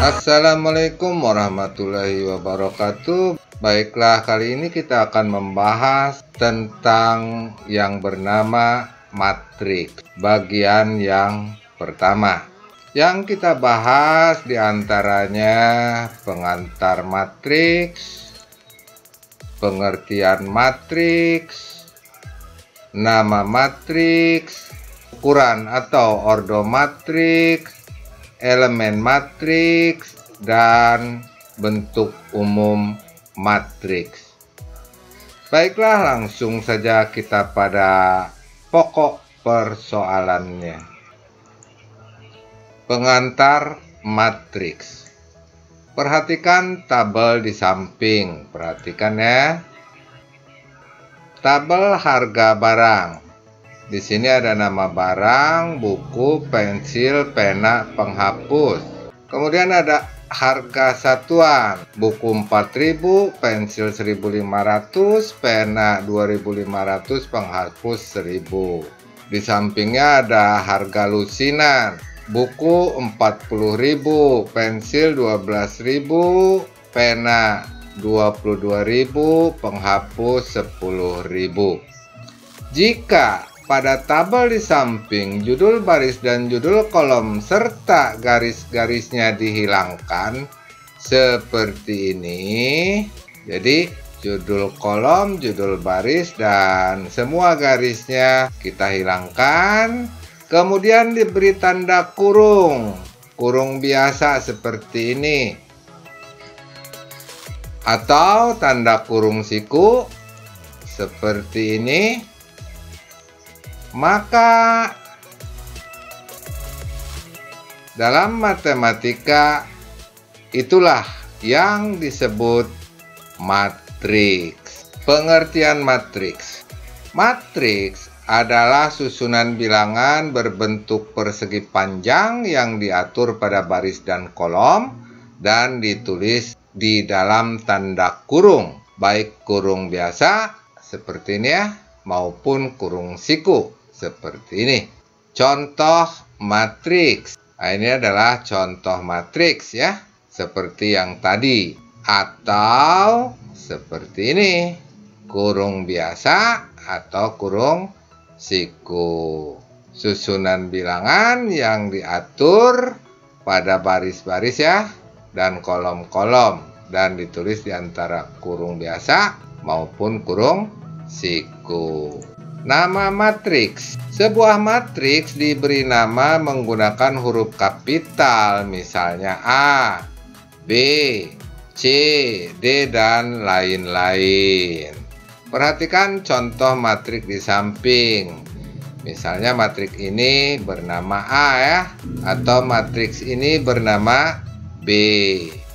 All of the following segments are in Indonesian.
Assalamualaikum warahmatullahi wabarakatuh. Baiklah, kali ini kita akan membahas tentang yang bernama matriks, bagian yang pertama. Yang kita bahas diantaranya pengantar matriks, pengertian matriks, nama matriks, ukuran atau ordo matriks, elemen matriks, dan bentuk umum matriks. Baiklah, langsung saja kita pada pokok persoalannya. Pengantar matriks. Perhatikan tabel di samping. Perhatikan ya. Tabel harga barang. Di sini ada nama barang, buku, pensil, pena, penghapus. Kemudian ada harga satuan, buku 4.000, pensil 1.500, pena 2.500, penghapus 1.000. Di sampingnya ada harga lusinan, buku 40.000, pensil 12.000, pena 22.000, penghapus 10.000. Jika pada tabel di samping judul baris dan judul kolom serta garis-garisnya dihilangkan seperti ini. Jadi judul kolom, judul baris, dan semua garisnya kita hilangkan. Kemudian diberi tanda kurung, kurung biasa seperti ini, atau tanda kurung siku seperti ini. Maka dalam matematika itulah yang disebut matriks. Pengertian matriks. Matriks adalah susunan bilangan berbentuk persegi panjang yang diatur pada baris dan kolom dan ditulis di dalam tanda kurung, baik kurung biasa seperti ini ya, maupun kurung siku seperti ini. Contoh matriks. Nah, ini adalah contoh matriks ya, seperti yang tadi, atau seperti ini, kurung biasa atau kurung siku. Susunan bilangan yang diatur pada baris-baris ya, dan kolom-kolom, dan ditulis di antara kurung biasa maupun kurung siku. Nama matriks. Sebuah matriks diberi nama menggunakan huruf kapital, misalnya A, B, C, D, dan lain-lain. Perhatikan contoh matriks di samping. Misalnya matriks ini bernama A ya, atau matriks ini bernama B.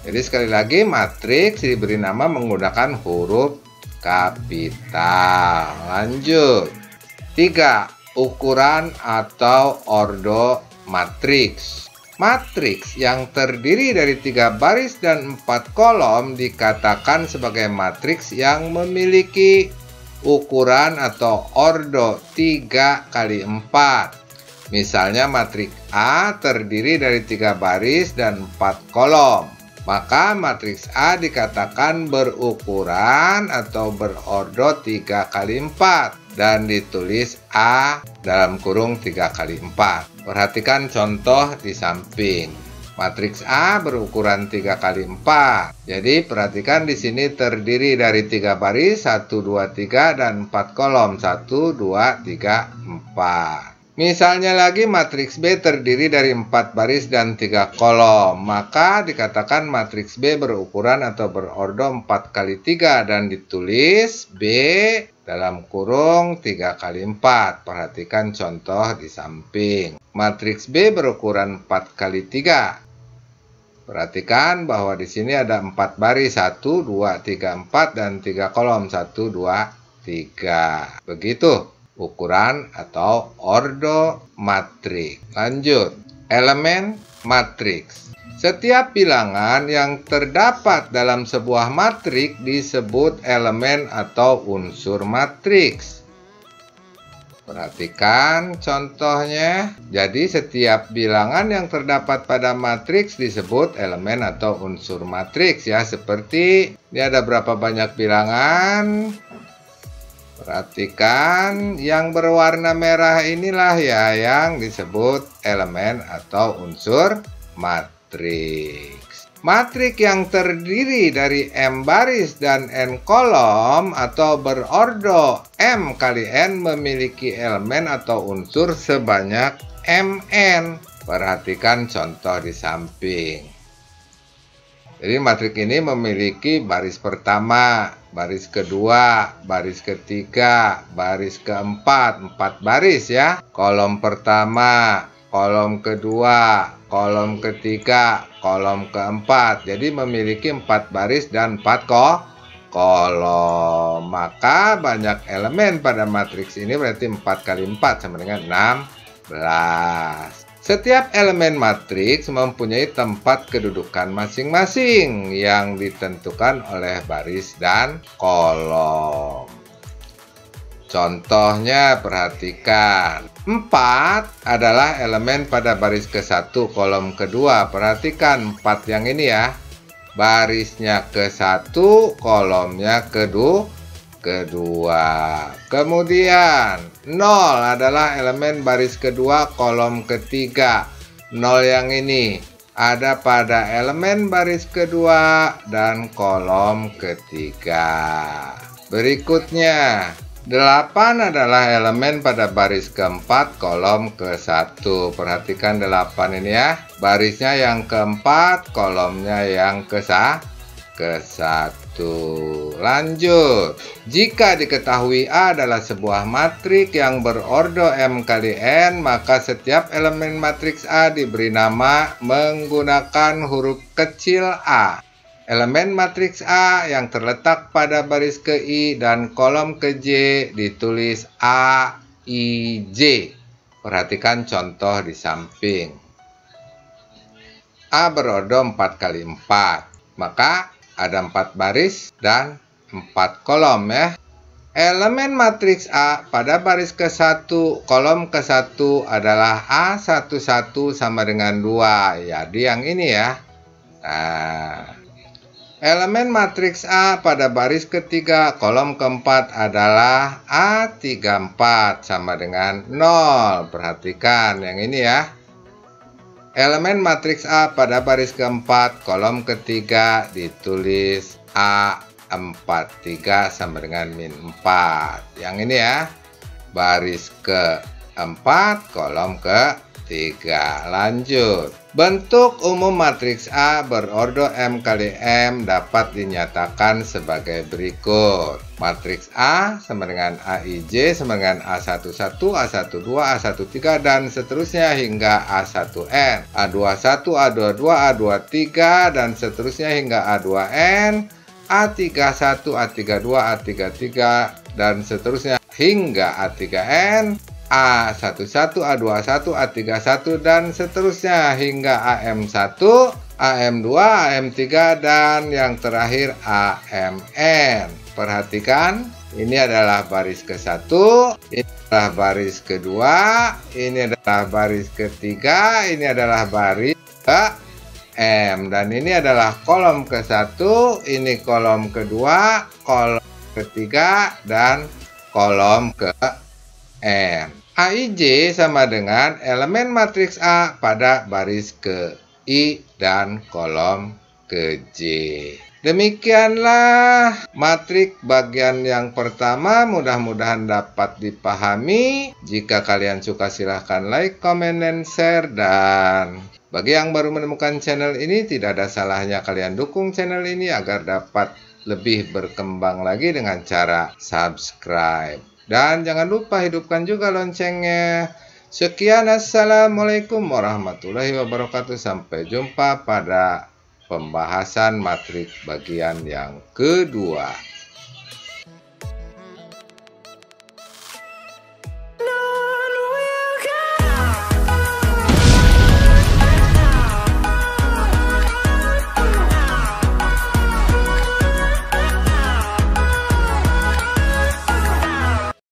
Jadi sekali lagi matriks diberi nama menggunakan huruf kapital. Lanjut. 3. Ukuran atau ordo matriks. Matriks yang terdiri dari 3 baris dan 4 kolom dikatakan sebagai matriks yang memiliki ukuran atau ordo 3 kali 4. Misalnya matriks A terdiri dari 3 baris dan 4 kolom. Maka matriks A dikatakan berukuran atau berordo 3 kali 4 dan ditulis A dalam kurung 3 kali 4. Perhatikan contoh di samping. Matriks A berukuran 3 kali 4. Jadi perhatikan di sini terdiri dari 3 baris, 1, 2, 3 dan 4 kolom, 1, 2, 3, 4. Misalnya lagi matriks B terdiri dari 4 baris dan 3 kolom, maka dikatakan matriks B berukuran atau berordo 4 kali 3 dan ditulis B dalam kurung 3 kali 4. Perhatikan contoh di samping. Matriks B berukuran 4 kali 3. Perhatikan bahwa di sini ada 4 baris, 1, 2, 3, 4 dan 3 kolom, 1, 2, 3. Begitu ukuran atau ordo matriks. Lanjut, elemen matriks. Setiap bilangan yang terdapat dalam sebuah matriks disebut elemen atau unsur matriks. Perhatikan contohnya. Jadi setiap bilangan yang terdapat pada matriks disebut elemen atau unsur matriks ya. Seperti ini ada berapa banyak bilangan. Perhatikan yang berwarna merah inilah ya yang disebut elemen atau unsur matriks. Matrik yang terdiri dari M baris dan N kolom atau berordo M kali N memiliki elemen atau unsur sebanyak Mn. Perhatikan contoh di samping. Jadi matrik ini memiliki baris pertama, baris kedua, baris ketiga, baris keempat, 4 baris ya. Kolom pertama, kolom kedua, kolom ketiga, kolom keempat. Jadi memiliki 4 baris dan 4 kolom. Maka banyak elemen pada matriks ini berarti 4 kali 4 sama dengan 16. Setiap elemen matriks mempunyai tempat kedudukan masing-masing yang ditentukan oleh baris dan kolom. Contohnya perhatikan. 4 adalah elemen pada baris ke-1 kolom kedua. Perhatikan 4 yang ini ya. Barisnya ke-1, kolomnya kedua. Kemudian 0 adalah elemen baris kedua kolom ketiga. 0 yang ini ada pada elemen baris kedua dan kolom ketiga. Berikutnya 8 adalah elemen pada baris keempat kolom ke-1. Perhatikan 8 ini ya. Barisnya yang keempat, kolomnya yang ke-1. Lanjut. Jika diketahui A adalah sebuah matrik yang berordo M kali N, maka setiap elemen matriks A diberi nama menggunakan huruf kecil a. Elemen matriks A yang terletak pada baris ke I dan kolom ke J ditulis A, I, J. Perhatikan contoh di samping. A berordo 4 kali 4. Maka ada 4 baris dan 4 kolom ya. Elemen matriks A pada baris ke-1, kolom ke-1 adalah A11 sama dengan 2. Jadi yang ini ya. Nah, elemen matriks A pada baris ketiga, kolom keempat adalah A34 sama dengan 0. Perhatikan yang ini ya. Elemen matriks A pada baris keempat, kolom ketiga ditulis A43 sama dengan -4. Yang ini ya. Baris keempat, kolom ketiga. Lanjut. Bentuk umum matriks A berordo M kali M dapat dinyatakan sebagai berikut. Matriks A sama dengan AIJ sama dengan A11, A12, A13 dan seterusnya hingga A1N. A21, A22, A23 dan seterusnya hingga A2N. A31, A32, A33 dan seterusnya hingga A3N. A11, A21, A31 dan seterusnya hingga AM1, AM2, AM3 dan yang terakhir AMN. Perhatikan, ini adalah baris ke-1, ini adalah baris kedua, ini adalah baris ketiga, ini adalah baris ke-M dan ini adalah kolom ke-1, ini kolom kedua, kolom ketiga dan kolom ke-M. AIJ sama dengan elemen matriks A pada baris ke I dan kolom ke J. Demikianlah matrik bagian yang pertama, mudah-mudahan dapat dipahami. Jika kalian suka silahkan like, comment, dan share. Dan bagi yang baru menemukan channel ini, tidak ada salahnya kalian dukung channel ini agar dapat lebih berkembang lagi dengan cara subscribe. Dan jangan lupa hidupkan juga loncengnya. Sekian, assalamualaikum warahmatullahi wabarakatuh. Sampai jumpa pada pembahasan matrik bagian yang kedua.